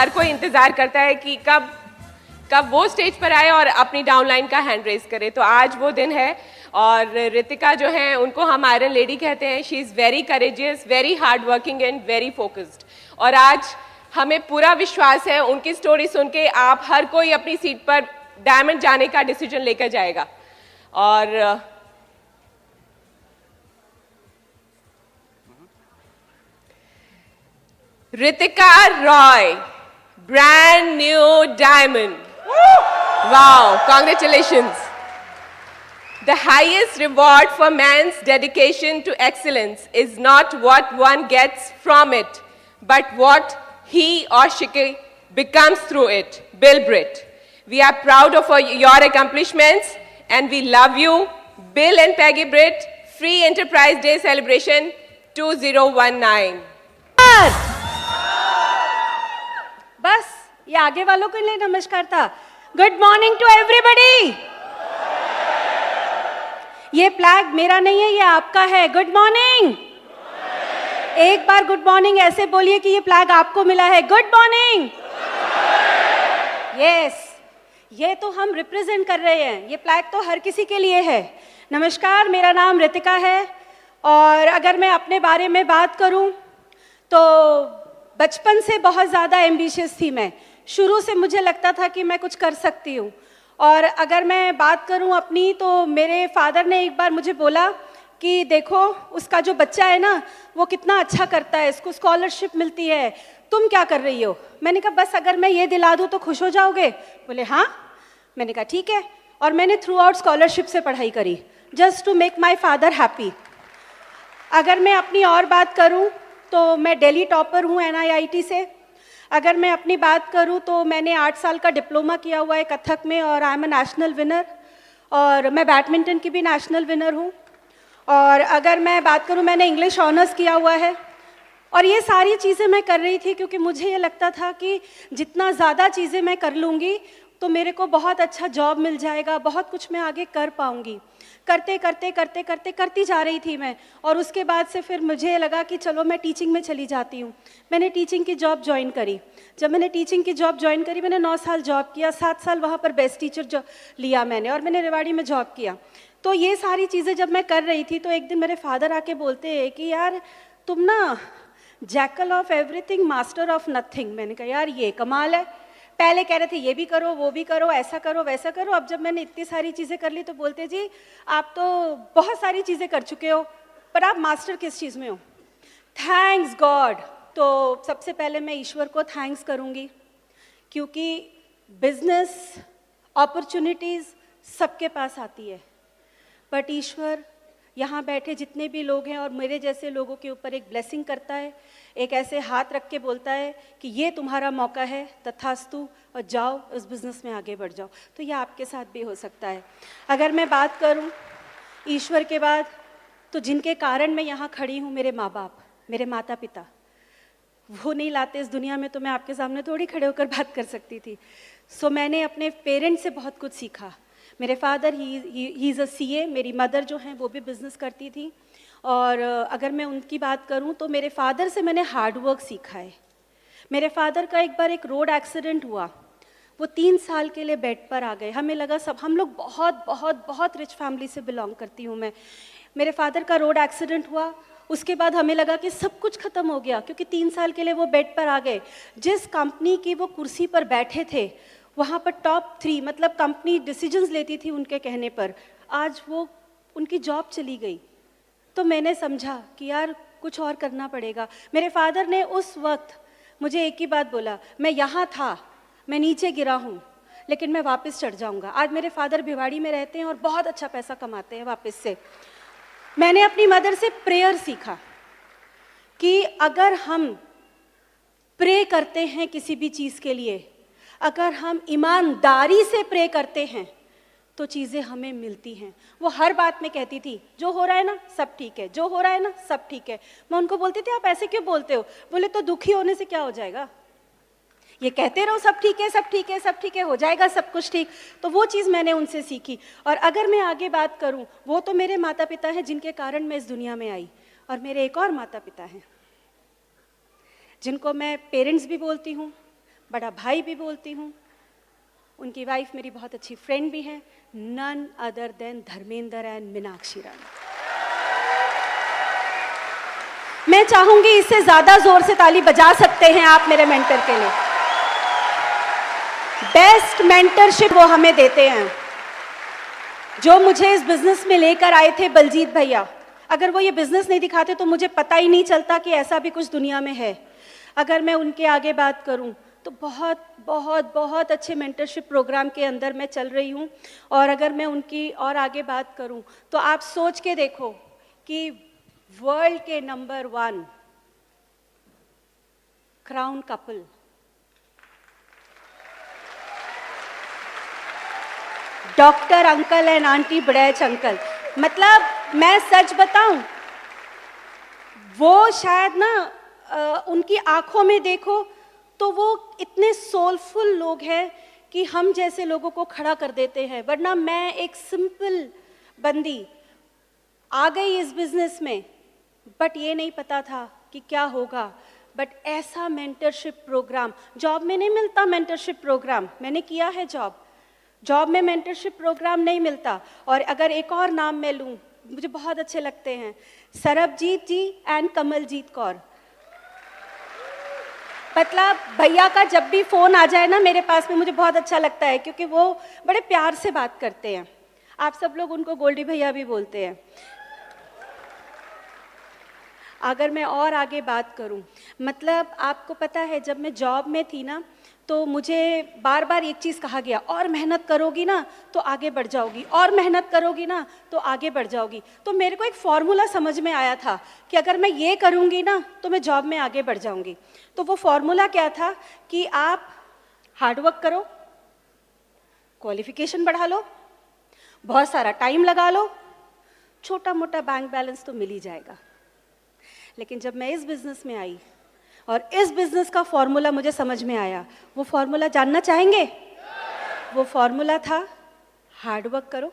हर कोई इंतज़ार करता है कि कब वो स्टेज पर आए और अपनी डाउनलाइन का हैंड रेज करे। तो आज वो दिन है और रितिका जो है उनको हम आयरन लेडी कहते हैं। She is very courageous, very hard working and very focused. और आज हमें पूरा विश्वास है उनकी स्टोरी सुन के आप हर कोई अपनी सीट पर डायमंड जाने का डिसीजन लेकर जाएगा। और Ritika Roy, brand new diamond. Wow, congratulations. The highest reward for man's dedication to excellence is not what one gets from it, but what he or she becomes through it. Bill Britt. We are proud of your accomplishments and we love you. Bill and Peggy Britt, Free Enterprise Day Celebration 2019. बस ये आगे वालों के लिए नमस्कार था। Good morning to everybody. ये flag मेरा नहीं है, ये आपका है। Good morning. एक बार गुड मॉर्निंग ऐसे बोलिए कि ये फ्लैग आपको मिला है। Good morning. यस, ये तो हम रिप्रेजेंट कर रहे हैं, ये फ्लैग तो हर किसी के लिए है। नमस्कार, मेरा नाम रितिका है और अगर मैं अपने बारे में बात करूं तो बचपन से बहुत ज़्यादा एम्बिशियस थी मैं। शुरू से मुझे लगता था कि मैं कुछ कर सकती हूँ। और अगर मैं बात करूँ अपनी, तो मेरे फादर ने एक बार मुझे बोला कि देखो उसका जो बच्चा है ना वो कितना अच्छा करता है, इसको स्कॉलरशिप मिलती है, तुम क्या कर रही हो? मैंने कहा बस अगर मैं ये दिला दूँ तो खुश हो जाओगे? बोले हाँ। मैंने कहा ठीक है। और मैंने थ्रू आउट स्कॉलरशिप से पढ़ाई करी just to make my father happy. अगर मैं अपनी और बात करूँ तो मैं दिल्ली टॉपर हूँ NIIT से। अगर मैं अपनी बात करूँ तो मैंने 8 साल का डिप्लोमा किया हुआ है कथक में और I am a national winner. और मैं बैडमिंटन की भी नेशनल विनर हूँ। और अगर मैं बात करूँ मैंने इंग्लिश ऑनर्स किया हुआ है। और ये सारी चीज़ें मैं कर रही थी क्योंकि मुझे ये लगता था कि जितना ज़्यादा चीज़ें मैं कर लूँगी तो मेरे को बहुत अच्छा जॉब मिल जाएगा, बहुत कुछ मैं आगे कर पाऊँगी। करते करते करते करते करती जा रही थी मैं। और उसके बाद से फिर मुझे लगा कि चलो मैं टीचिंग में चली जाती हूँ। मैंने टीचिंग की जॉब ज्वाइन करी। जब मैंने टीचिंग की जॉब ज्वाइन करी मैंने 9 साल जॉब किया, 7 साल वहाँ पर बेस्ट टीचर लिया मैंने और मैंने रेवाड़ी में जॉब किया। तो ये सारी चीज़ें जब मैं कर रही थी तो एक दिन मेरे फादर आके बोलते हैं कि यार तुम ना jackal of everything master of nothing. मैंने कहा यार ये कमाल है। पहले कह रहे थे ये भी करो वो भी करो, ऐसा करो वैसा करो। अब जब मैंने इतनी सारी चीज़ें कर ली तो बोलते जी आप तो बहुत सारी चीज़ें कर चुके हो पर आप मास्टर किस चीज़ में हो? Thanks God. तो सबसे पहले मैं ईश्वर को थैंक्स करूँगी क्योंकि बिजनेस अपॉर्चुनिटीज़ सबके पास आती है बट ईश्वर यहाँ बैठे जितने भी लोग हैं और मेरे जैसे लोगों के ऊपर एक ब्लेसिंग करता है, एक ऐसे हाथ रख के बोलता है कि ये तुम्हारा मौका है, तथास्तु, और जाओ इस बिज़नेस में आगे बढ़ जाओ। तो ये आपके साथ भी हो सकता है। अगर मैं बात करूँ ईश्वर के बाद तो जिनके कारण मैं यहाँ खड़ी हूँ, मेरे माँ बाप, मेरे माता पिता, वो नहीं लाते इस दुनिया में तो मैं आपके सामने थोड़ी खड़े होकर बात कर सकती थी। सो मैंने अपने पेरेंट्स से बहुत कुछ सीखा। मेरे father he is a CA, मेरी मदर जो हैं वो भी बिज़नेस करती थी। और अगर मैं उनकी बात करूं तो मेरे फादर से मैंने हार्ड वर्क सीखा है। मेरे फादर का एक बार एक रोड एक्सीडेंट हुआ, वो 3 साल के लिए बेड पर आ गए। हमें लगा सब, हम लोग बहुत बहुत बहुत रिच फैमिली से बिलोंग करती हूँ मैं। मेरे फादर का रोड एक्सीडेंट हुआ, उसके बाद हमें लगा कि सब कुछ ख़त्म हो गया क्योंकि 3 साल के लिए वो बेड पर आ गए। जिस कंपनी की वो कुर्सी पर बैठे थे वहाँ पर टॉप 3 मतलब कंपनी डिसीजंस लेती थी उनके कहने पर, आज वो उनकी जॉब चली गई। तो मैंने समझा कि यार कुछ और करना पड़ेगा। मेरे फादर ने उस वक्त मुझे एक ही बात बोला, मैं यहाँ था, मैं नीचे गिरा हूँ लेकिन मैं वापस चढ़ जाऊँगा। आज मेरे फादर भिवाड़ी में रहते हैं और बहुत अच्छा पैसा कमाते हैं वापस से। मैंने अपनी मदर से प्रेयर सीखा कि अगर हम प्रे करते हैं किसी भी चीज़ के लिए, अगर हम ईमानदारी से प्रे करते हैं तो चीज़ें हमें मिलती हैं। वो हर बात में कहती थी जो हो रहा है ना सब ठीक है, जो हो रहा है ना सब ठीक है। मैं उनको बोलती थी आप ऐसे क्यों बोलते हो? बोले तो दुखी होने से क्या हो जाएगा, ये कहते रहो सब ठीक है सब ठीक है सब ठीक है, हो जाएगा सब कुछ ठीक। तो वो चीज़ मैंने उनसे सीखी। और अगर मैं आगे बात करूं, वो तो मेरे माता पिता हैं जिनके कारण मैं इस दुनिया में आई, और मेरे एक और माता पिता हैं जिनको मैं पेरेंट्स भी बोलती हूँ, बड़ा भाई भी बोलती हूँ। उनकी वाइफ मेरी बहुत अच्छी फ्रेंड भी है, none other than Dharmendra and Meenakshi Rani. मैं चाहूंगी इससे ज्यादा जोर से ताली बजा सकते हैं आप मेरे मेंटर के लिए। बेस्ट मेंटरशिप वो हमें देते हैं, जो मुझे इस बिजनेस में लेकर आए थे बलजीत भैया। अगर वो ये बिजनेस नहीं दिखाते तो मुझे पता ही नहीं चलता कि ऐसा भी कुछ दुनिया में है। अगर मैं उनके आगे बात करूं तो बहुत बहुत बहुत अच्छे मेंटरशिप प्रोग्राम के अंदर मैं चल रही हूं। और अगर मैं उनकी और आगे बात करूं तो आप सोच के देखो कि वर्ल्ड के number 1 crown couple, doctor uncle and aunty बड़ैच uncle, मतलब मैं सच बताऊं, वो शायद ना उनकी आंखों में देखो तो वो इतने सोलफुल लोग हैं कि हम जैसे लोगों को खड़ा कर देते हैं। वरना मैं एक सिंपल बंदी आ गई इस बिजनेस में, बट ये नहीं पता था कि क्या होगा। बट ऐसा मेंटरशिप प्रोग्राम जॉब में नहीं मिलता। मेंटरशिप प्रोग्राम मैंने किया है, जॉब में मेंटरशिप प्रोग्राम नहीं मिलता। और अगर एक और नाम मैं लूँ, मुझे बहुत अच्छे लगते हैं, सरबजीत जी एंड कमलजीत कौर। मतलब भैया का जब भी फ़ोन आ जाए ना मेरे पास में, मुझे बहुत अच्छा लगता है, क्योंकि वो बड़े प्यार से बात करते हैं। आप सब लोग उनको गोल्डी भैया भी बोलते हैं। अगर मैं और आगे बात करूं, मतलब आपको पता है जब मैं जॉब में थी ना, तो मुझे बार बार एक चीज़ कहा गया, और मेहनत करोगी ना तो आगे बढ़ जाओगी, और मेहनत करोगी ना तो आगे बढ़ जाओगी। तो मेरे को एक फॉर्मूला समझ में आया था कि अगर मैं ये करूँगी ना तो मैं जॉब में आगे बढ़ जाऊँगी। तो वो फॉर्मूला क्या था कि आप हार्डवर्क करो, क्वालिफिकेशन बढ़ा लो, बहुत सारा टाइम लगा लो, छोटा मोटा बैंक बैलेंस तो मिल ही जाएगा। लेकिन जब मैं इस बिज़नेस में आई और इस बिज़नेस का फॉर्मूला मुझे समझ में आया, वो फॉर्मूला जानना चाहेंगे? वो फॉर्मूला था हार्डवर्क करो,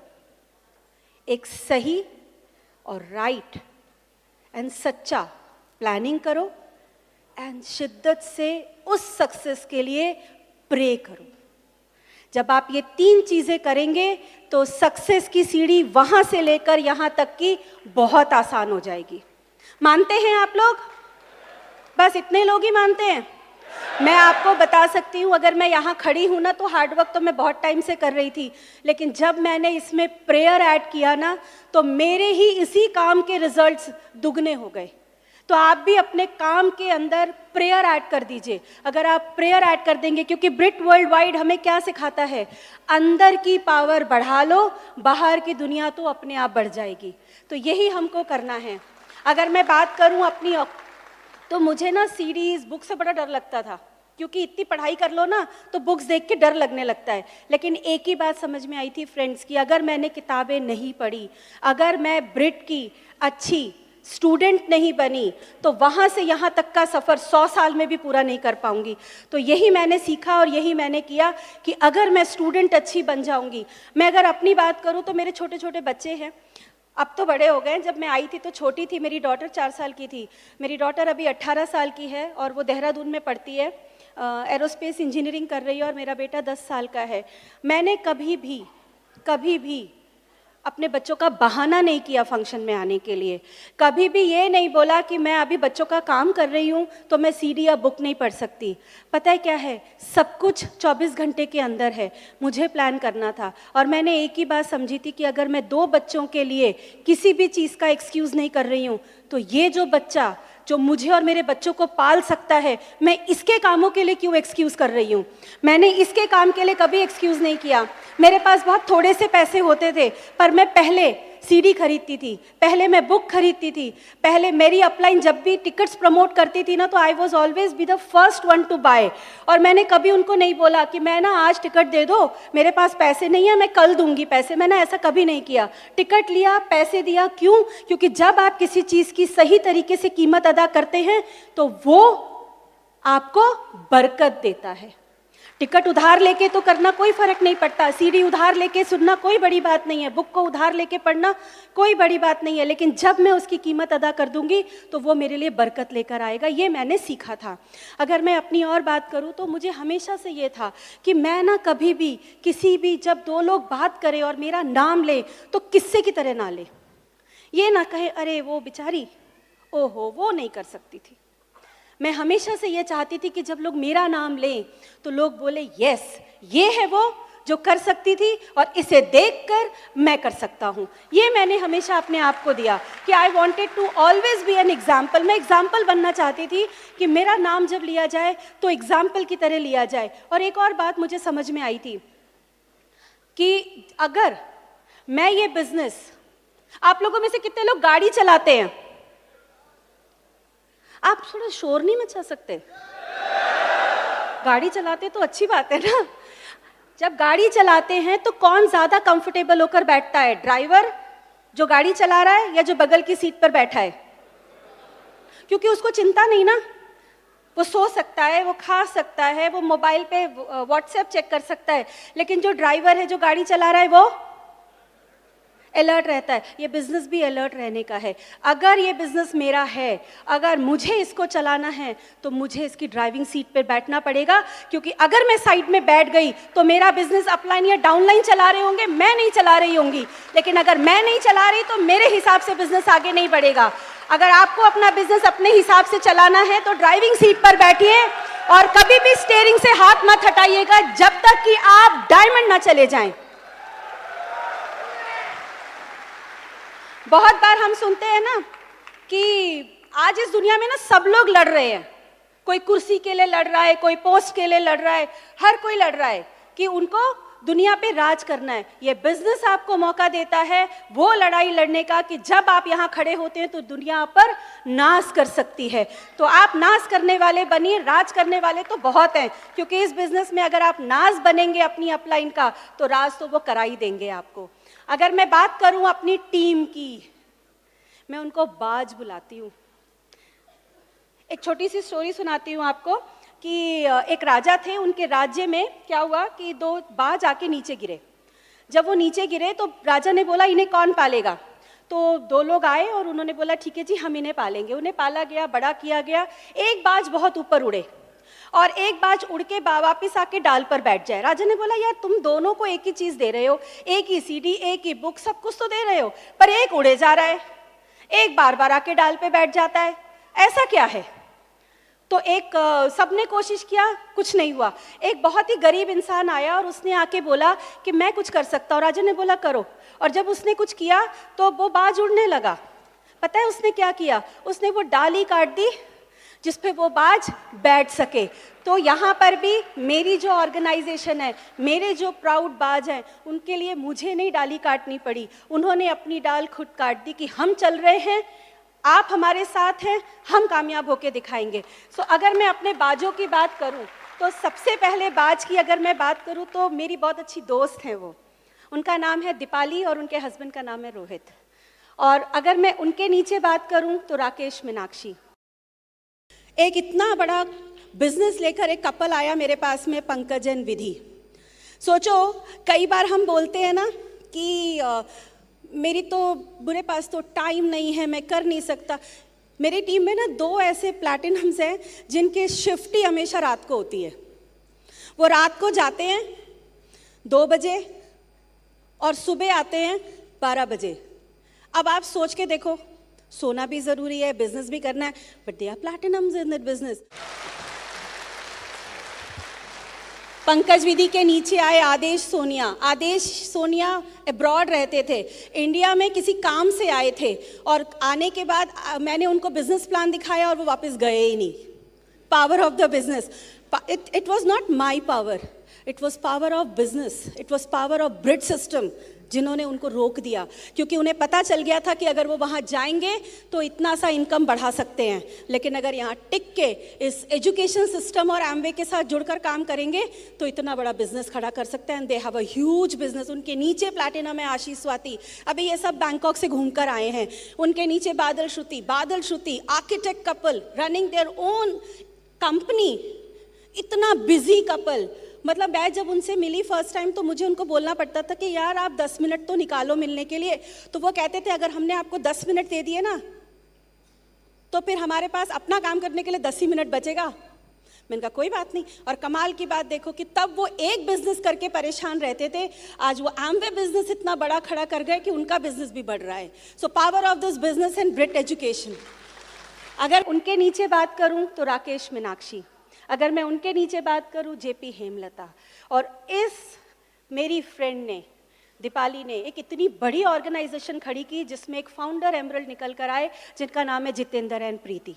एक सही और राइट एंड सच्चा प्लानिंग करो, एंड शिद्दत से उस सक्सेस के लिए प्रे करो। जब आप ये 3 चीज़ें करेंगे तो सक्सेस की सीढ़ी वहाँ से लेकर यहाँ तक की बहुत आसान हो जाएगी। मानते हैं आप लोग? बस इतने लोग ही मानते हैं। मैं आपको बता सकती हूँ, अगर मैं यहाँ खड़ी हूँ ना तो हार्डवर्क तो मैं बहुत टाइम से कर रही थी, लेकिन जब मैंने इसमें प्रेयर ऐड किया ना तो मेरे ही इसी काम के रिजल्ट्स दुगने हो गए। तो आप भी अपने काम के अंदर प्रेयर ऐड कर दीजिए। अगर आप प्रेयर ऐड कर देंगे, क्योंकि ब्रिट वर्ल्ड वाइड हमें क्या सिखाता है, अंदर की पावर बढ़ा लो, बाहर की दुनिया तो अपने आप बढ़ जाएगी। तो यही हमको करना है। अगर मैं बात करूं अपनी, तो मुझे ना सीरीज बुक से बड़ा डर लगता था, क्योंकि इतनी पढ़ाई कर लो ना तो बुक्स देख के डर लगने लगता है। लेकिन एक ही बात समझ में आई थी फ्रेंड्स की, अगर मैंने किताबें नहीं पढ़ी, अगर मैं ब्रिट की अच्छी स्टूडेंट नहीं बनी, तो वहाँ से यहाँ तक का सफ़र 100 साल में भी पूरा नहीं कर पाऊँगी। तो यही मैंने सीखा और यही मैंने किया कि अगर मैं स्टूडेंट अच्छी बन जाऊँगी। मैं अगर अपनी बात करूँ तो मेरे छोटे छोटे बच्चे हैं, अब तो बड़े हो गए। जब मैं आई थी तो छोटी थी, मेरी डॉटर 4 साल की थी। मेरी डॉटर अभी 18 साल की है और वो देहरादून में पढ़ती है, एरोस्पेस इंजीनियरिंग कर रही है, और मेरा बेटा 10 साल का है। मैंने कभी भी अपने बच्चों का बहाना नहीं किया फंक्शन में आने के लिए। कभी भी ये नहीं बोला कि मैं अभी बच्चों का काम कर रही हूँ तो मैं सीडी या बुक नहीं पढ़ सकती। पता है क्या है, सब कुछ 24 घंटे के अंदर है। मुझे प्लान करना था और मैंने एक ही बात समझी थी कि अगर मैं 2 बच्चों के लिए किसी भी चीज़ का एक्सक्यूज़ नहीं कर रही हूँ, तो ये जो बच्चा जो मुझे और मेरे बच्चों को पाल सकता है, मैं इसके कामों के लिए क्यों एक्सक्यूज़ कर रही हूँ। मैंने इसके काम के लिए कभी एक्सक्यूज़ नहीं किया। मेरे पास बहुत थोड़े से पैसे होते थे, पर मैं पहले सीडी खरीदती थी, पहले मैं बुक खरीदती थी, पहले मेरी अपलाइन जब भी टिकट्स प्रमोट करती थी ना तो I was always be the first one to by. और मैंने कभी उनको नहीं बोला कि मैं ना आज टिकट दे दो, मेरे पास पैसे नहीं है, मैं कल दूंगी पैसे। मैंने ऐसा कभी नहीं किया। टिकट लिया, पैसे दिया। क्यों? क्योंकि जब आप किसी चीज़ की सही तरीके से कीमत अदा करते हैं तो वो आपको बरकत देता है। टिकट उधार लेके तो करना कोई फर्क नहीं पड़ता, सीडी उधार लेके सुनना कोई बड़ी बात नहीं है, बुक को उधार लेके पढ़ना कोई बड़ी बात नहीं है, लेकिन जब मैं उसकी कीमत अदा कर दूंगी तो वो मेरे लिए बरकत लेकर आएगा। ये मैंने सीखा था। अगर मैं अपनी और बात करूं तो मुझे हमेशा से ये था कि मैं ना कभी भी किसी भी, जब दो लोग बात करें और मेरा नाम ले तो किस्से की तरह ना ले। ये ना कहे अरे वो बेचारी, ओहो वो नहीं कर सकती थी। मैं हमेशा से ये चाहती थी कि जब लोग मेरा नाम लें तो लोग बोले यस, ये है वो जो कर सकती थी और इसे देखकर मैं कर सकता हूँ। ये मैंने हमेशा अपने आप को दिया कि I wanted to always be an example. मैं एग्जाम्पल बनना चाहती थी कि मेरा नाम जब लिया जाए तो एग्जाम्पल की तरह लिया जाए। और एक और बात मुझे समझ में आई थी कि अगर मैं ये बिजनेस, आप लोगों में से कितने लोग गाड़ी चलाते हैं? आप थोड़ा शोर नहीं मचा सकते? गाड़ी चलाते तो अच्छी बात है ना। जब गाड़ी चलाते हैं तो कौन ज्यादा कंफर्टेबल होकर बैठता है, ड्राइवर जो गाड़ी चला रहा है या जो बगल की सीट पर बैठा है? क्योंकि उसको चिंता नहीं ना, वो सो सकता है, वो खा सकता है, वो मोबाइल पे व्हाट्सएप चेक कर सकता है। लेकिन जो ड्राइवर है, जो गाड़ी चला रहा है, वो अलर्ट रहता है। ये बिजनेस भी अलर्ट रहने का है। अगर ये बिजनेस मेरा है, अगर मुझे इसको चलाना है तो मुझे इसकी ड्राइविंग सीट पर बैठना पड़ेगा, क्योंकि अगर मैं साइड में बैठ गई तो मेरा बिजनेस अपलाइन या डाउनलाइन चला रहे होंगे, मैं नहीं चला रही होंगी। लेकिन अगर मैं नहीं चला रही तो मेरे हिसाब से बिजनेस आगे नहीं बढ़ेगा। अगर आपको अपना बिजनेस अपने हिसाब से चलाना है तो ड्राइविंग सीट पर बैठिए और कभी भी स्टीयरिंग से हाथ मत हटाइएगा जब तक कि आप डायमंड ना चले जाएं। बहुत बार हम सुनते हैं ना कि आज इस दुनिया में ना सब लोग लड़ रहे हैं। कोई कुर्सी के लिए लड़ रहा है, कोई पोस्ट के लिए लड़ रहा है, हर कोई लड़ रहा है कि उनको दुनिया पे राज करना है। ये बिजनेस आपको मौका देता है वो लड़ाई लड़ने का कि जब आप यहाँ खड़े होते हैं तो दुनिया पर नाश कर सकती है। तो आप नाश करने वाले बनिए, राज करने वाले तो बहुत हैं, क्योंकि इस बिजनेस में अगर आप नाश बनेंगे अपनी अपलाइन का तो राज तो वो करा ही देंगे आपको। अगर मैं बात करूं अपनी टीम की, मैं उनको बाज बुलाती हूँ। एक छोटी सी स्टोरी सुनाती हूँ आपको कि एक राजा थे, उनके राज्य में क्या हुआ कि दो बाज आके नीचे गिरे। जब वो नीचे गिरे तो राजा ने बोला इन्हें कौन पालेगा? तो दो लोग आए और उन्होंने बोला ठीक है जी हम इन्हें पालेंगे। उन्हें पाला गया, बड़ा किया गया। एक बाज बहुत ऊपर उड़े और एक बाज उड़ के वापिस आके डाल पर बैठ जाए। राजा ने बोला यार तुम दोनों को एक ही चीज दे रहे हो, एक ही सीडी, एक ही बुक, सब कुछ तो दे रहे हो, पर एक उड़े जा रहा है, एक बार बार आके डाल पे बैठ जाता है, ऐसा क्या है? तो एक सबने कोशिश किया, कुछ नहीं हुआ। एक बहुत ही गरीब इंसान आया और उसने आके बोला कि मैं कुछ कर सकता हूँ। राजा ने बोला करो। और जब उसने कुछ किया तो वो बाज उड़ने लगा। पता है उसने क्या किया? उसने वो डाली काट दी जिस पे वो बाज बैठ सके। तो यहाँ पर भी मेरी जो ऑर्गेनाइजेशन है, मेरे जो प्राउड बाज हैं, उनके लिए मुझे नहीं डाली काटनी पड़ी, उन्होंने अपनी डाल खुद काट दी कि हम चल रहे हैं, आप हमारे साथ हैं, हम कामयाब होके दिखाएंगे। सो अगर मैं अपने बाजों की बात करूं तो सबसे पहले बाज की अगर मैं बात करूं तो मेरी बहुत अच्छी दोस्त हैं वो, उनका नाम है दीपाली और उनके हस्बैंड का नाम है रोहित। और अगर मैं उनके नीचे बात करूं तो राकेश, मीनाक्षी। एक इतना बड़ा बिजनेस लेकर एक कपल आया मेरे पास में, पंकज एंड विधि। सोचो कई बार हम बोलते हैं ना कि मेरी तो बुरे पास तो टाइम नहीं है, मैं कर नहीं सकता। मेरी टीम में ना दो ऐसे प्लैटिनम्स हैं जिनके शिफ्ट ही हमेशा रात को होती है। वो रात को जाते हैं 2 बजे और सुबह आते हैं 12 बजे। अब आप सोच के देखो, सोना भी जरूरी है, बिजनेस भी करना है, but they are platinums in that business. Pankaj Vidhi के नीचे आए आदेश सोनिया। आदेश सोनिया अब्रॉड रहते थे, इंडिया में किसी काम से आए थे और आने के बाद मैंने उनको बिजनेस प्लान दिखाया और वो वापस गए ही नहीं। Power of the business, it was not my power, it was power of business, it was power of breed system जिन्होंने उनको रोक दिया, क्योंकि उन्हें पता चल गया था कि अगर वो वहाँ जाएंगे तो इतना सा इनकम बढ़ा सकते हैं, लेकिन अगर यहाँ टिक के इस एजुकेशन सिस्टम और एमवे के साथ जुड़कर काम करेंगे तो इतना बड़ा बिजनेस खड़ा कर सकते हैं। They have a huge business. उनके नीचे प्लैटिनम है आशीष स्वाति, अभी ये सब बैंकॉक से घूम कर आए हैं। उनके नीचे Badal Shruti architect couple running their own company, इतना बिजी कपल। मतलब मैं जब उनसे मिली फर्स्ट टाइम तो मुझे उनको बोलना पड़ता था कि यार आप 10 मिनट तो निकालो मिलने के लिए, तो वो कहते थे अगर हमने आपको 10 मिनट दे दिए ना तो फिर हमारे पास अपना काम करने के लिए 10 ही मिनट बचेगा। मैंने कहा कोई बात नहीं। और कमाल की बात देखो कि तब वो एक बिजनेस करके परेशान रहते थे, आज वो एमवे बिजनेस इतना बड़ा खड़ा कर गए कि उनका बिजनेस भी बढ़ रहा है। So power of this business and Brit education. अगर उनके नीचे बात करूं तो राकेश मीनाक्षी, अगर मैं उनके नीचे बात करूं जेपी हेमलता, और इस मेरी फ्रेंड ने दीपाली ने एक इतनी बड़ी ऑर्गेनाइजेशन खड़ी की जिसमें एक फाउंडर एमरल्ड निकल कर आए जिनका नाम है जितेंद्र एंड प्रीति।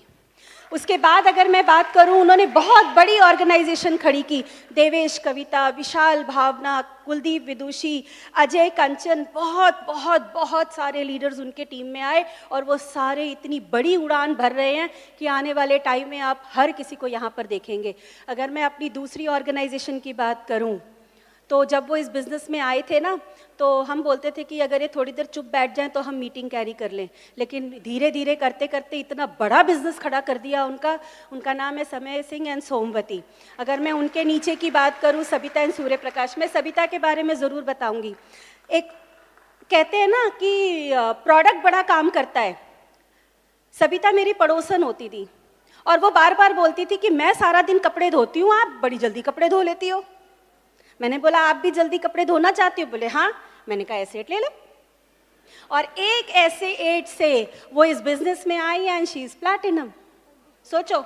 उसके बाद अगर मैं बात करूं, उन्होंने बहुत बड़ी ऑर्गेनाइजेशन खड़ी की, देवेश कविता, विशाल भावना, कुलदीप विदुषी, अजय कंचन, बहुत बहुत बहुत सारे लीडर्स उनके टीम में आए और वो सारे इतनी बड़ी उड़ान भर रहे हैं कि आने वाले टाइम में आप हर किसी को यहाँ पर देखेंगे। अगर मैं अपनी दूसरी ऑर्गेनाइजेशन की बात करूँ तो जब वो इस बिज़नेस में आए थे ना तो हम बोलते थे कि अगर ये थोड़ी देर चुप बैठ जाएं तो हम मीटिंग कैरी कर लें, लेकिन धीरे धीरे करते करते इतना बड़ा बिजनेस खड़ा कर दिया उनका नाम है समय सिंह एंड सोमवती। अगर मैं उनके नीचे की बात करूं सबिता एंड सूर्य प्रकाश, मैं सबिता के बारे में ज़रूर बताऊंगी। एक कहते हैं ना कि प्रोडक्ट बड़ा काम करता है। सबिता मेरी पड़ोसन होती थी और वो बार बार बोलती थी कि मैं सारा दिन कपड़े धोती हूँ, आप बड़ी जल्दी कपड़े धो लेती हो। मैंने बोला आप भी जल्दी कपड़े धोना चाहती हो? बोले हाँ। मैंने कहा एसेट ले लो, और एक ऐसे एड से वो इस बिजनेस में आई एंड शी इज प्लैटिनम। सोचो,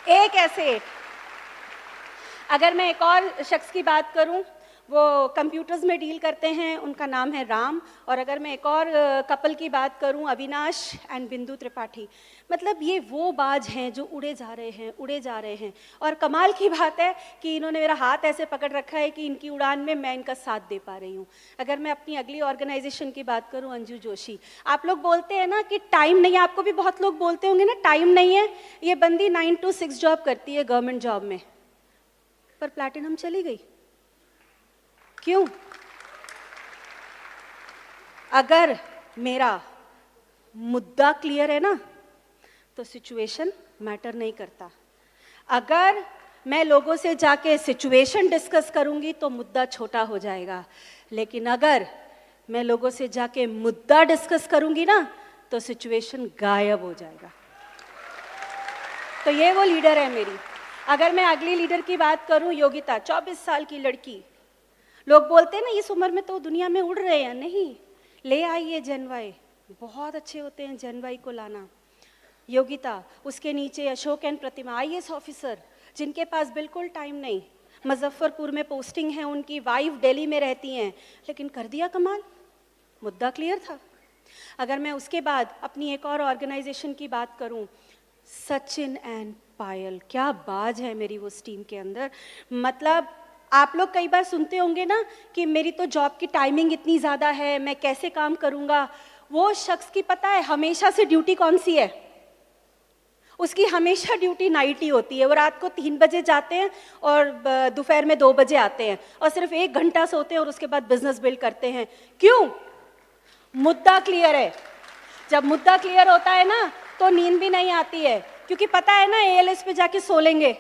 एक ऐसे एड। अगर मैं एक और शख्स की बात करूं, वो कंप्यूटर्स में डील करते हैं, उनका नाम है राम। और अगर मैं एक और कपल की बात करूं, अविनाश एंड बिंदु त्रिपाठी। मतलब ये वो बाज हैं जो उड़े जा रहे हैं। और कमाल की बात है कि इन्होंने मेरा हाथ ऐसे पकड़ रखा है कि इनकी उड़ान में मैं इनका साथ दे पा रही हूँ। अगर मैं अपनी अगली ऑर्गेनाइजेशन की बात करूँ, अंजू जोशी। आप लोग बोलते हैं ना कि टाइम नहीं है, आपको भी बहुत लोग बोलते होंगे ना टाइम नहीं है। ये बंदी 9 to 6 जॉब करती है गवर्नमेंट जॉब में, पर प्लैटिनम चली गई। क्यों? अगर मेरा मुद्दा क्लियर है ना तो सिचुएशन मैटर नहीं करता। अगर मैं लोगों से जाके सिचुएशन डिस्कस करूंगी तो मुद्दा छोटा हो जाएगा, लेकिन अगर मैं लोगों से जाके मुद्दा डिस्कस करूंगी ना तो सिचुएशन गायब हो जाएगा। तो ये वो लीडर है मेरी। अगर मैं अगली लीडर की बात करूं, योगिता, 24 साल की लड़की। लोग बोलते हैं ना इस उम्र में तो दुनिया में उड़ रहे हैं, नहीं, ले आइए जनवाई, बहुत अच्छे होते हैं जनवाई को लाना। योगिता, उसके नीचे Ashok and Pratima, IAS officer, जिनके पास बिल्कुल टाइम नहीं, मुजफ्फरपुर में पोस्टिंग है उनकी, वाइफ दिल्ली में रहती हैं, लेकिन कर दिया कमाल, मुद्दा क्लियर था। अगर मैं उसके बाद अपनी एक और ऑर्गेनाइजेशन की बात करूं, सचिन एंड पायल, क्या बाज है मेरी उस टीम के अंदर। मतलब आप लोग कई बार सुनते होंगे ना कि मेरी तो जॉब की टाइमिंग इतनी ज़्यादा है, मैं कैसे काम करूँगा। वो शख्स की पता है हमेशा से ड्यूटी कौन सी है? उसकी हमेशा ड्यूटी नाइट ही होती है। वो रात को 3 बजे जाते हैं और दोपहर में 2 बजे आते हैं और सिर्फ 1 घंटा सोते हैं और उसके बाद बिजनेस बिल्ड करते हैं। क्यों? मुद्दा क्लियर है। जब मुद्दा क्लियर होता है ना तो नींद भी नहीं आती है, क्योंकि पता है ना ALS पे जाके सो लेंगे,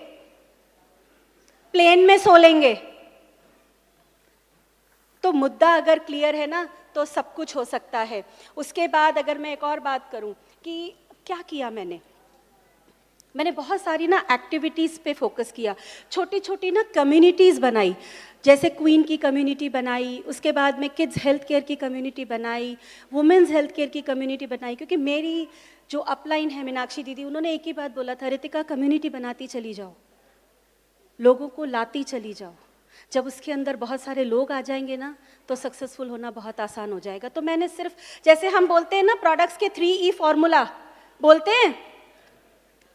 प्लेन में सो लेंगे। तो मुद्दा अगर क्लियर है ना तो सब कुछ हो सकता है। उसके बाद अगर मैं एक और बात करूं कि क्या किया मैंने बहुत सारी ना एक्टिविटीज़ पे फोकस किया, छोटी छोटी ना कम्युनिटीज़ बनाई, जैसे क्वीन की कम्युनिटी बनाई, उसके बाद में किड्स हेल्थ केयर की कम्युनिटी बनाई, वुमेन्स हेल्थ केयर की कम्युनिटी बनाई। क्योंकि मेरी जो अपलाइन है मीनाक्षी दीदी, उन्होंने एक ही बात बोला था, रितिका कम्युनिटी बनाती चली जाओ, लोगों को लाती चली जाओ। जब उसके अंदर बहुत सारे लोग आ जाएंगे ना तो सक्सेसफुल होना बहुत आसान हो जाएगा। तो मैंने सिर्फ, जैसे हम बोलते हैं ना प्रोडक्ट्स के 3E फॉर्मूला, बोलते हैं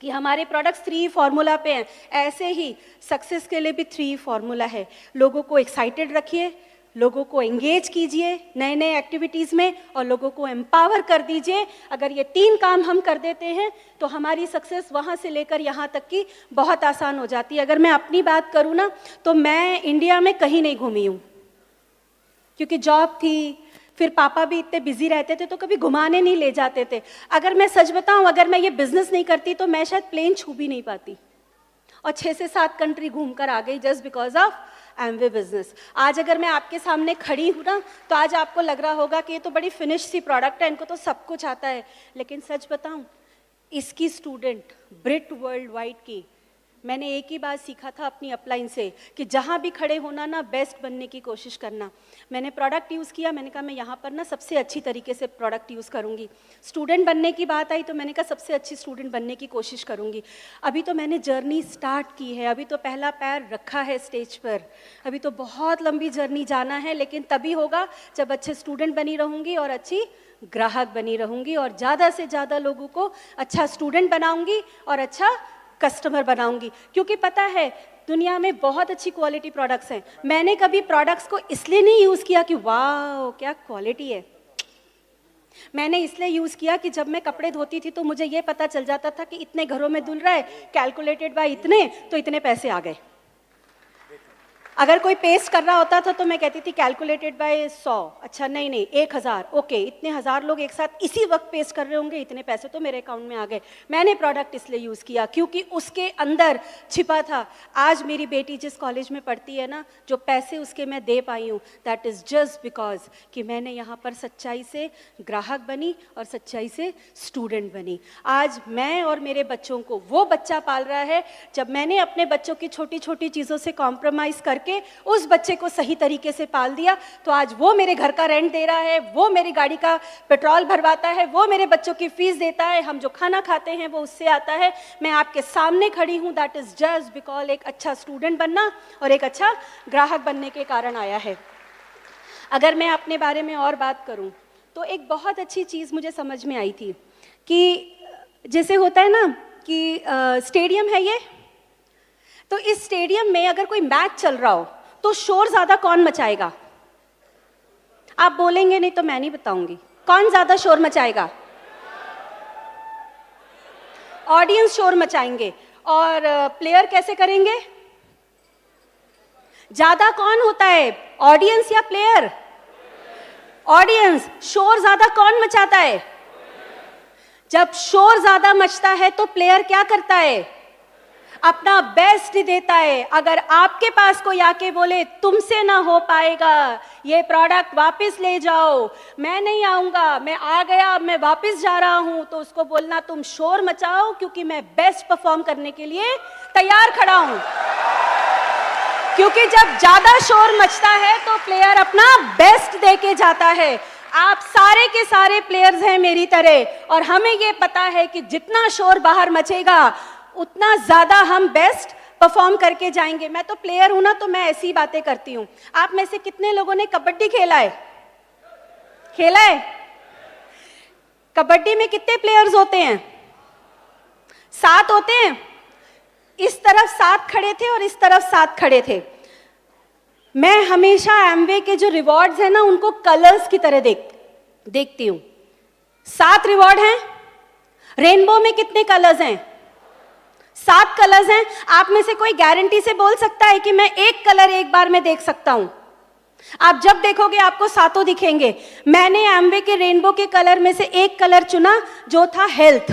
कि हमारे प्रोडक्ट्स 3E फॉर्मूला पे हैं, ऐसे ही सक्सेस के लिए भी 3E फॉर्मूला है। लोगों को एक्साइटेड रखिए, लोगों को एंगेज कीजिए नए नए एक्टिविटीज़ में, और लोगों को एम्पावर कर दीजिए। अगर ये 3 काम हम कर देते हैं तो हमारी सक्सेस वहाँ से लेकर यहाँ तक की बहुत आसान हो जाती है। अगर मैं अपनी बात करूँ ना तो मैं इंडिया में कहीं नहीं घूमी हूँ, क्योंकि जॉब थी, फिर पापा भी इतने बिजी रहते थे तो कभी घुमाने नहीं ले जाते थे। अगर मैं सच बताऊँ, अगर मैं ये बिजनेस नहीं करती तो मैं शायद प्लेन छू भी नहीं पाती, और 6 से 7 कंट्री घूम कर आ गई just because of Amway business. आज अगर मैं आपके सामने खड़ी हूँ ना, तो आज आपको लग रहा होगा कि ये तो बड़ी फिनिश सी प्रोडक्ट है, इनको तो सब कुछ आता है। लेकिन सच बताऊँ, इसकी स्टूडेंट ब्रिट वर्ल्ड वाइड की मैंने एक ही बात सीखा था अपनी अपलाइन से कि जहाँ भी खड़े होना ना, बेस्ट बनने की कोशिश करना। मैंने प्रोडक्ट यूज़ किया, मैंने कहा मैं यहाँ पर ना सबसे अच्छी तरीके से प्रोडक्ट यूज़ करूँगी। स्टूडेंट बनने की बात आई तो मैंने कहा सबसे अच्छी स्टूडेंट बनने की कोशिश करूँगी। अभी तो मैंने जर्नी स्टार्ट की है, अभी तो पहला पैर रखा है स्टेज पर, अभी तो बहुत लंबी जर्नी जाना है, लेकिन तभी होगा जब अच्छे स्टूडेंट बनी रहूँगी और अच्छी ग्राहक बनी रहूँगी और ज़्यादा से ज़्यादा लोगों को अच्छा स्टूडेंट बनाऊँगी और अच्छा कस्टमर बनाऊंगी। क्योंकि पता है दुनिया में बहुत अच्छी क्वालिटी प्रोडक्ट्स हैं। मैंने कभी प्रोडक्ट्स को इसलिए नहीं यूज़ किया कि वाह क्या क्वालिटी है, मैंने इसलिए यूज़ किया कि जब मैं कपड़े धोती थी तो मुझे ये पता चल जाता था कि इतने घरों में धुल रहा है, कैलकुलेटेड बाय इतने, तो इतने पैसे आ गए। अगर कोई पेस्ट कर रहा होता था तो मैं कहती थी कैलकुलेटेड बाय 100, अच्छा नहीं 1000, ओके इतने हज़ार लोग एक साथ इसी वक्त पेस्ट कर रहे होंगे, इतने पैसे तो मेरे अकाउंट में आ गए। मैंने प्रोडक्ट इसलिए यूज़ किया क्योंकि उसके अंदर छिपा था। आज मेरी बेटी जिस कॉलेज में पढ़ती है ना, जो पैसे उसके मैं दे पाई हूँ, दैट इज़ जस्ट बिकॉज कि मैंने यहाँ पर सच्चाई से ग्राहक बनी और सच्चाई से स्टूडेंट बनी। आज मैं और मेरे बच्चों को वो बच्चा पाल रहा है। जब मैंने अपने बच्चों की छोटी छोटी चीज़ों से कॉम्प्रोमाइज़ करके उस बच्चे को सही तरीके से पाल दिया, तो आज वो मेरे घर का रेंट दे रहा है, वो मेरी गाड़ी का पेट्रोल भरवाता है, वो मेरे बच्चों की फीस देता है, हम जो खाना खाते हैं वो उससे आता है। मैं आपके सामने खड़ी हूँ, दैट इज जस्ट बिकॉज एक अच्छा स्टूडेंट बनना और एक अच्छा ग्राहक बनने के कारण आया है। अगर मैं अपने बारे में और बात करूँ तो एक बहुत अच्छी चीज़ मुझे समझ में आई थी कि जैसे होता है ना कि स्टेडियम है ये, तो इस स्टेडियम में अगर कोई मैच चल रहा हो तो शोर ज्यादा कौन मचाएगा? आप बोलेंगे नहीं तो मैं नहीं बताऊंगी कौन ज्यादा शोर मचाएगा। ऑडियंस शोर मचाएंगे। और प्लेयर कैसे करेंगे? ज्यादा कौन होता है, ऑडियंस या प्लेयर? ऑडियंस। शोर ज्यादा कौन मचाता है? जब शोर ज्यादा मचता है तो प्लेयर क्या करता है? अपना बेस्ट देता है। अगर आपके पास कोई आके बोले तुमसे ना हो पाएगा, ये प्रोडक्ट वापस ले जाओ, मैं नहीं आऊंगा, मैं आ गया, मैं वापस जा रहा हूं, तो उसको बोलना तुम शोर मचाओ क्योंकि मैं बेस्ट परफॉर्म करने के लिए तैयार खड़ा हूं। क्योंकि जब ज्यादा शोर मचता है तो प्लेयर अपना बेस्ट दे के जाता है। आप सारे के सारे प्लेयर्स हैं मेरी तरह, और हमें ये पता है कि जितना शोर बाहर मचेगा उतना ज्यादा हम बेस्ट परफॉर्म करके जाएंगे। मैं तो प्लेयर हूं ना, तो मैं ऐसी बातें करती हूं। आप में से कितने लोगों ने कबड्डी खेला है? खेला है? कबड्डी में कितने प्लेयर्स होते हैं? 7 होते हैं। इस तरफ 7 खड़े थे और इस तरफ 7 खड़े थे। मैं हमेशा एमवे के जो रिवॉर्ड्स हैं ना, उनको कलर्स की तरह देखती हूं। 7 रिवॉर्ड हैं। रेनबो में कितने कलर्स हैं? 7 कलर्स हैं। आप में से कोई गारंटी से बोल सकता है कि मैं एक कलर एक बार में देख सकता हूं? आप जब देखोगे आपको 7 दिखेंगे। मैंने एमवे के रेनबो के कलर में से एक कलर चुना जो था हेल्थ।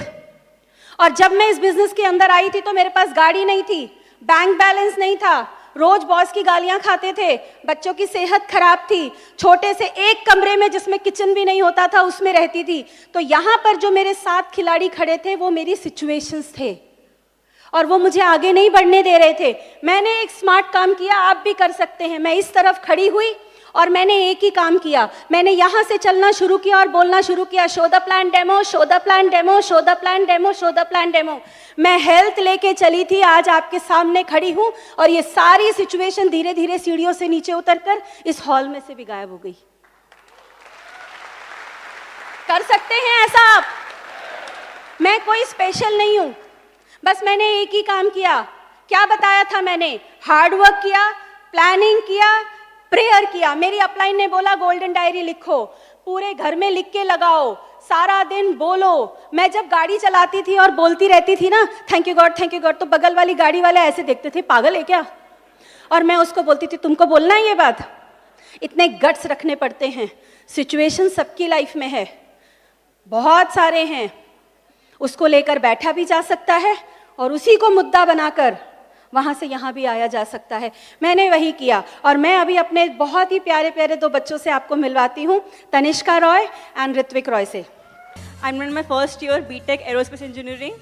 और जब मैं इस बिजनेस के अंदर आई थी तो मेरे पास गाड़ी नहीं थी, बैंक बैलेंस नहीं था, रोज बॉस की गालियां खाते थे, बच्चों की सेहत खराब थी, छोटे से एक कमरे में जिसमें किचन भी नहीं होता था उसमें रहती थी। तो यहां पर जो मेरे 7 खिलाड़ी खड़े थे वो मेरी सिचुएशंस थे और वो मुझे आगे नहीं बढ़ने दे रहे थे। मैंने एक स्मार्ट काम किया, आप भी कर सकते हैं। मैं इस तरफ खड़ी हुई और मैंने एक ही काम किया, मैंने यहां से चलना शुरू किया और बोलना शुरू किया, show the plan demo, show the plan demo, show the plan demo, show the plan demo. मैं हेल्थ लेके चली थी, आज आपके सामने खड़ी हूं और ये सारी सिचुएशन धीरे धीरे सीढ़ियों से नीचे उतरकर इस हॉल में से भी गायब हो गई। कर सकते हैं ऐसा आप? मैं कोई स्पेशल नहीं हूं, बस मैंने एक ही काम किया। क्या बताया था मैंने? हार्ड वर्क किया, प्लानिंग किया, प्रेयर किया। मेरी अपलाइन ने बोला गोल्डन डायरी लिखो, पूरे घर में लिख के लगाओ, सारा दिन बोलो। मैं जब गाड़ी चलाती थी और बोलती रहती थी ना थैंक यू गॉड, तो बगल वाली गाड़ी वाले ऐसे देखते थे पागल है क्या। और मैं उसको बोलती थी तुमको बोलना है ये बात? इतने गट्स रखने पड़ते हैं। सिचुएशन सबकी लाइफ में है, बहुत सारे हैं, उसको लेकर बैठा भी जा सकता है और उसी को मुद्दा बनाकर वहाँ से यहाँ भी आया जा सकता है। मैंने वही किया और मैं अभी अपने बहुत ही प्यारे प्यारे 2 बच्चों से आपको मिलवाती हूँ, तनिष्का रॉय एंड ऋत्विक रॉय से। I am in my first year BTech aerospace engineering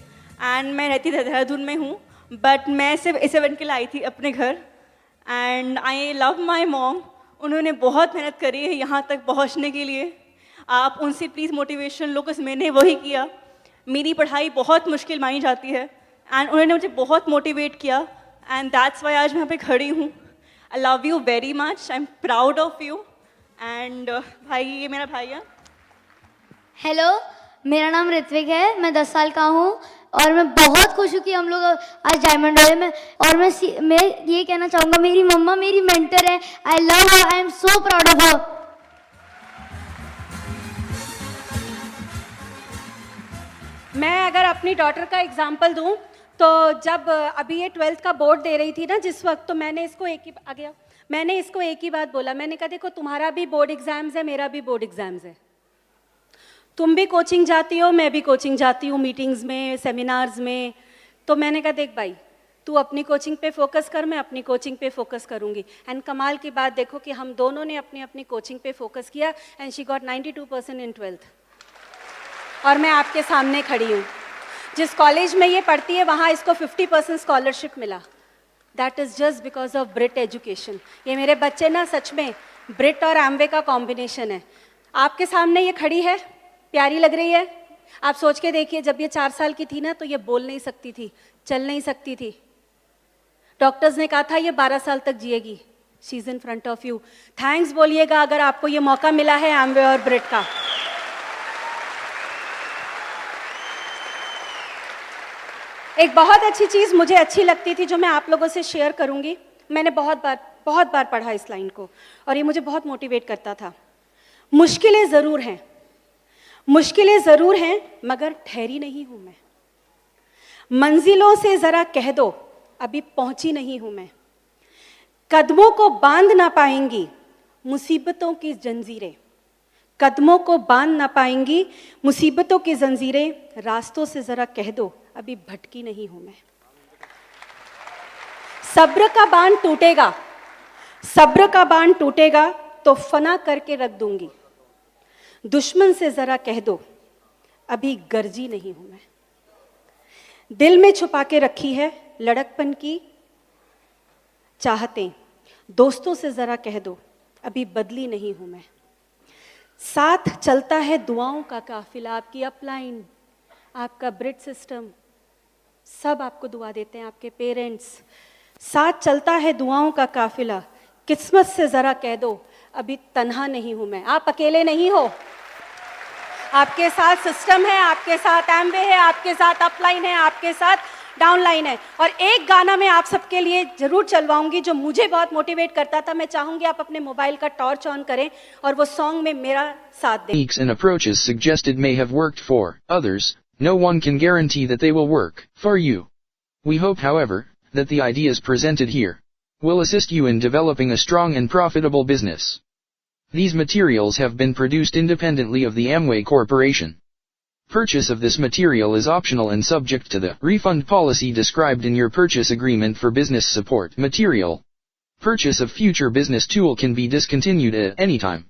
and मैं रहती देहरादून में हूँ, बट मैं सिर्फ इस इवेंट के लिए आई थी अपने घर and I love my mom. उन्होंने बहुत मेहनत करी है यहाँ तक पहुँचने के लिए। आप उनसे प्लीज़ मोटिवेशन लो, बिकॉज मैंने वही किया। मेरी पढ़ाई बहुत मुश्किल मानी जाती है एंड उन्होंने मुझे बहुत मोटिवेट किया एंड दैट्स वाई आज मैं यहाँ पे खड़ी हूँ। I love you very much, I am proud of you and भाई, ये मेरा भाई है। हेलो, मेरा नाम ऋत्विक है, मैं 10 साल का हूँ और मैं बहुत खुश हूँ कि हम लोग आज डायमंड रॉय में। और मैं ये कहना चाहूँगा, मेरी मम्मा मेरी मेंटर है। I love her, I am so proud of her. मैं अगर अपनी डॉटर का एग्जाम्पल दूं तो जब अभी ये 12th का बोर्ड दे रही थी ना जिस वक्त, तो मैंने इसको एक ही बात बोला। मैंने कहा देखो, तुम्हारा भी बोर्ड एग्जाम्स है, मेरा भी बोर्ड एग्जाम्स है। तुम भी कोचिंग जाती हो, मैं भी कोचिंग जाती हूँ, मीटिंग्स में, सेमिनार्स में। तो मैंने कहा देख भाई, तू अपनी कोचिंग पे फोकस कर, मैं अपनी कोचिंग पे फोकस करूँगी। एंड कमाल की बात देखो कि हम दोनों ने अपनी अपनी कोचिंग पे फोकस किया and she got 92% in 12th। और मैं आपके सामने खड़ी हूँ। जिस कॉलेज में ये पढ़ती है वहाँ इसको 50% स्कॉलरशिप मिला। That is just because of Brit education. ये मेरे बच्चे ना सच में ब्रिट और एमवे का कॉम्बिनेशन है। आपके सामने ये खड़ी है, प्यारी लग रही है। आप सोच के देखिए, जब ये 4 साल की थी ना तो ये बोल नहीं सकती थी, चल नहीं सकती थी। डॉक्टर्स ने कहा था ये 12 साल तक जिएगी। She is in front of you. Thanks बोलिएगा अगर आपको ये मौका मिला है एमवे और ब्रिट का। एक बहुत अच्छी चीज़ मुझे अच्छी लगती थी जो मैं आप लोगों से शेयर करूंगी। मैंने बहुत बार पढ़ा इस लाइन को और ये मुझे बहुत मोटिवेट करता था। मुश्किलें ज़रूर हैं मगर ठहरी नहीं हूं मैं। मंजिलों से ज़रा कह दो अभी पहुंची नहीं हूं मैं। कदमों को बांध ना पाएंगी मुसीबतों की जंजीरें। कदमों को बांध ना पाएंगी मुसीबतों की जंजीरें। रास्तों से ज़रा कह दो अभी भटकी नहीं हूं मैं। सब्र का बांध टूटेगा तो फना करके रख दूंगी। दुश्मन से जरा कह दो अभी गर्जी नहीं हूं मैं। दिल में छुपा के रखी है लड़कपन की चाहतें। दोस्तों से जरा कह दो अभी बदली नहीं हूं मैं। साथ चलता है दुआओं का काफिला। आपकी अपलाइन, आपका ब्रिट सिस्टम, सब आपको दुआ देते हैं, आपके पेरेंट्स। साथ चलता है दुआओं का काफिला। किस्मत से ज़रा कह दो अभी तन्हा नहीं हूँ मैं। आप अकेले नहीं हो, आपके साथ सिस्टम है, आपके साथ एमवे है, आपके साथ अपलाइन है, आपके साथ डाउनलाइन है। और एक गाना मैं आप सबके लिए ज़रूर चलवाऊंगी जो मुझे बहुत मोटिवेट करता था। मैं चाहूँगी आप अपने मोबाइल का टॉर्च ऑन करें और वो सॉन्ग में मेरा साथ दें। Techniques and approaches suggested may have worked for others. No one can guarantee that they will work for you. We hope, however, that the ideas presented here will assist you in developing a strong and profitable business. These materials have been produced independently of the Amway Corporation. Purchase of this material is optional and subject to the refund policy described in your purchase agreement for business support material. Purchase of future business tool can be discontinued at any time.